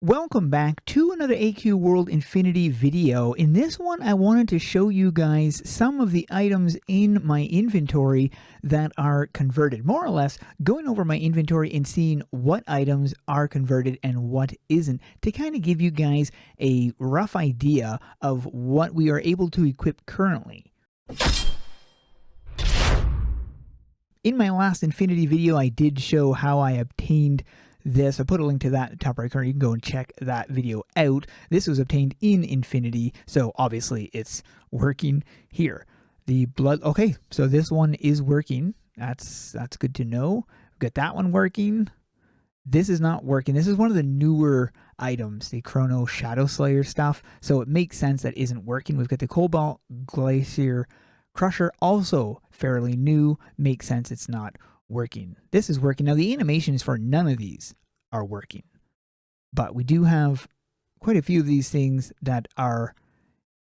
Welcome back to another AQ World Infinity video. In this one, I wanted to show you guys some of the items in my inventory that are converted. More or less, going over my inventory and seeing what items are converted and what isn't, to kind of give you guys a rough idea of what we are able to equip currently. In my last Infinity video, I did show how I obtained this. I put a link to that in the top right corner. You can go and check that video out. This was obtained in Infinity, so obviously it's working here. The blood, okay, so this one is working. That's good to know. We've got that one working. This is not working. This is one of the newer items, the Chrono Shadow Slayer stuff, so it makes sense that isn't working. We've got the Cobalt Glacier Crusher, also fairly new. Makes sense it's not working. This is working. Now the animations for none of these are working, but we do have quite a few of these things that are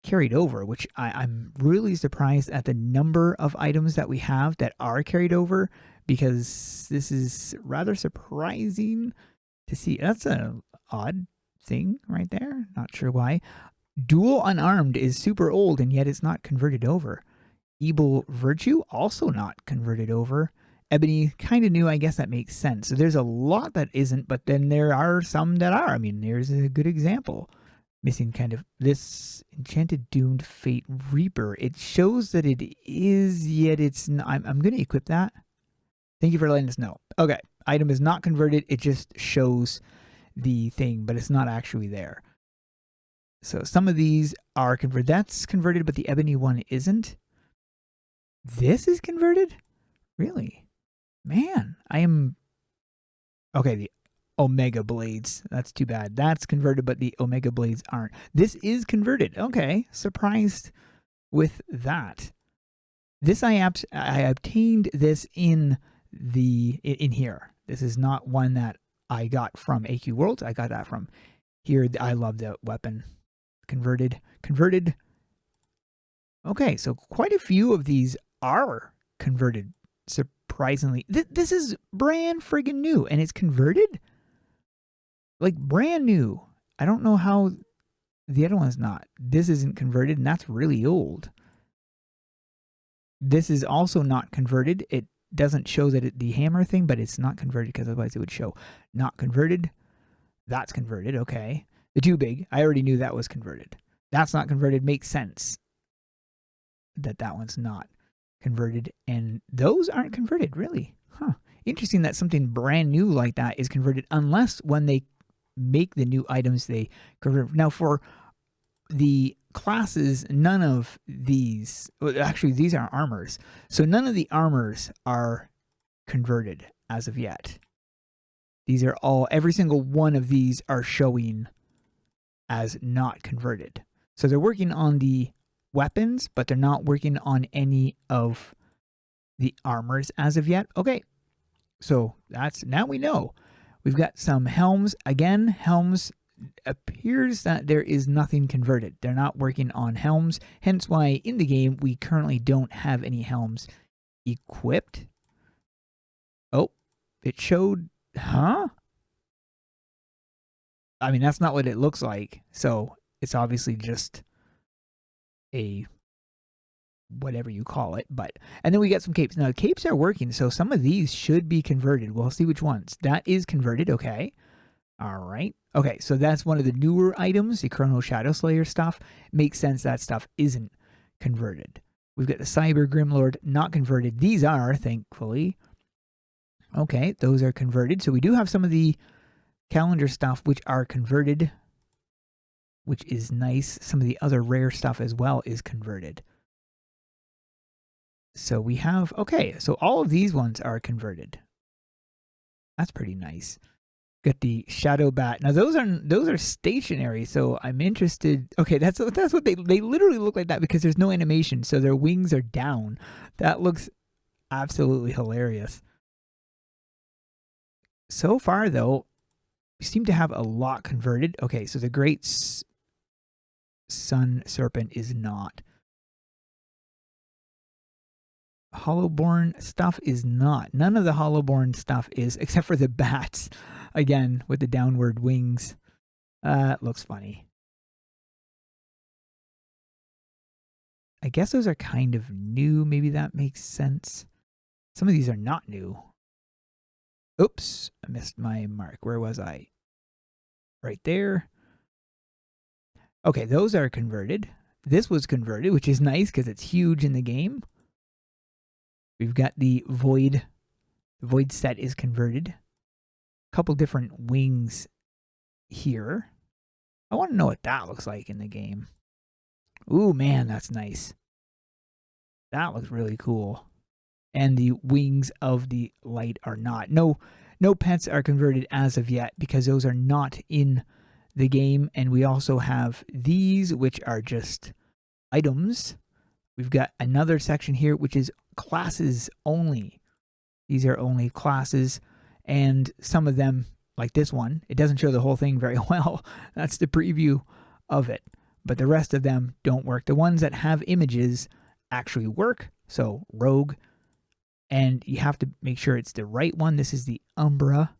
carried over, which I'm really surprised at the number of items that we have that are carried over, because this is rather surprising to see. That's an odd thing right there. Not sure why. Dual Unarmed is super old and yet it's not converted over. Evil Virtue also not converted over. Ebony, kind of new. I guess that makes sense. So there's a lot that isn't, but then there are some that are. I mean, there's a good example. Missing kind of this Enchanted Doomed Fate Reaper. It shows that it is, yet it's not. I'm going to equip that. Thank you for letting us know. Okay, item is not converted. It just shows the thing, but it's not actually there. So some of these are converted. That's converted, but the Ebony one isn't. This is converted? Really? Man, I am... Okay, the Omega Blades. That's too bad. That's converted, but the Omega Blades aren't. This is converted. Okay, surprised with that. This I obtained this in here. This is not one that I got from AQ Worlds. I got that from here. I love the weapon. Converted. Okay, so quite a few of these are converted. Surprisingly, this is brand friggin' new and it's converted, like brand new. I don't know how the other one's not. This isn't converted and that's really old. This is also not converted. It doesn't show that the hammer thing, but it's not converted because otherwise it would show not converted. That's converted. Okay, the too big, I already knew that was converted. That's not converted. Makes sense that one's not converted, and those aren't converted. Really? Huh. Interesting that something brand new like that is converted, unless when they make the new items they convert. Now for the classes, none of these, well, actually these are armors, so none of the armors are converted as of yet. These are all, every single one of these are showing as not converted. So they're working on the weapons, but they're not working on any of the armors as of yet. Okay, so that's, now we know. We've got some helms. Again, helms, appears that there is nothing converted. They're not working on helms, hence why in the game we currently don't have any helms equipped. Oh, it showed, huh? I mean, that's not what it looks like, so it's obviously just a whatever you call it. But and then we got some capes. Now capes are working, so some of these should be converted. We'll see which ones. That is converted. Okay, all right. Okay, so that's one of the newer items, the Chrono Shadow Slayer stuff. Makes sense that stuff isn't converted. We've got the Cyber Grimlord not converted. These are, thankfully. Okay, those are converted. So we do have some of the calendar stuff which are converted, which is nice. Some of the other rare stuff as well is converted. So we have, okay, so all of these ones are converted. That's pretty nice. Got the Shadow Bat. Now those are stationary, so I'm interested. Okay, that's what they literally look like that because there's no animation, so their wings are down. That looks absolutely hilarious. So far though, we seem to have a lot converted. Okay, so the Great Sun Serpent is not. Hollowborn stuff is not. None of the Hollowborn stuff is, except for the bats. Again, with the downward wings. It looks funny. I guess those are kind of new. Maybe that makes sense. Some of these are not new. Oops, I missed my mark. Where was I? Right there. Okay, those are converted. This was converted, which is nice because it's huge in the game. We've got the void. The void set is converted. A couple different wings here. I want to know what that looks like in the game. Ooh, man, that's nice. That looks really cool. And the wings of the light are not. No pets are converted as of yet because those are not in the game. And we also have these, which are just items. We've got another section here, which is classes only. These are only classes. And some of them, like this one, it doesn't show the whole thing very well. That's the preview of it. But the rest of them don't work. The ones that have images actually work. So rogue. And you have to make sure it's the right one. This is the Umbra.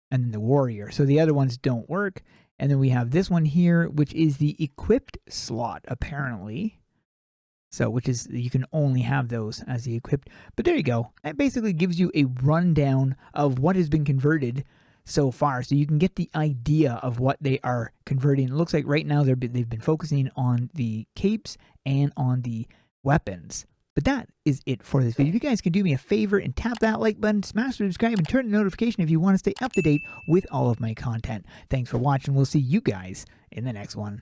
And then the warrior. So the other ones don't work. And then we have this one here, which is the equipped slot, apparently. So, which is, you can only have those as the equipped. But there you go. That basically gives you a rundown of what has been converted so far. So you can get the idea of what they are converting. It looks like right now they've been focusing on the capes and on the weapons. But that is it for this video. If you guys can do me a favor and tap that like button, smash subscribe, and turn the notification if you want to stay up to date with all of my content. Thanks for watching. We'll see you guys in the next one.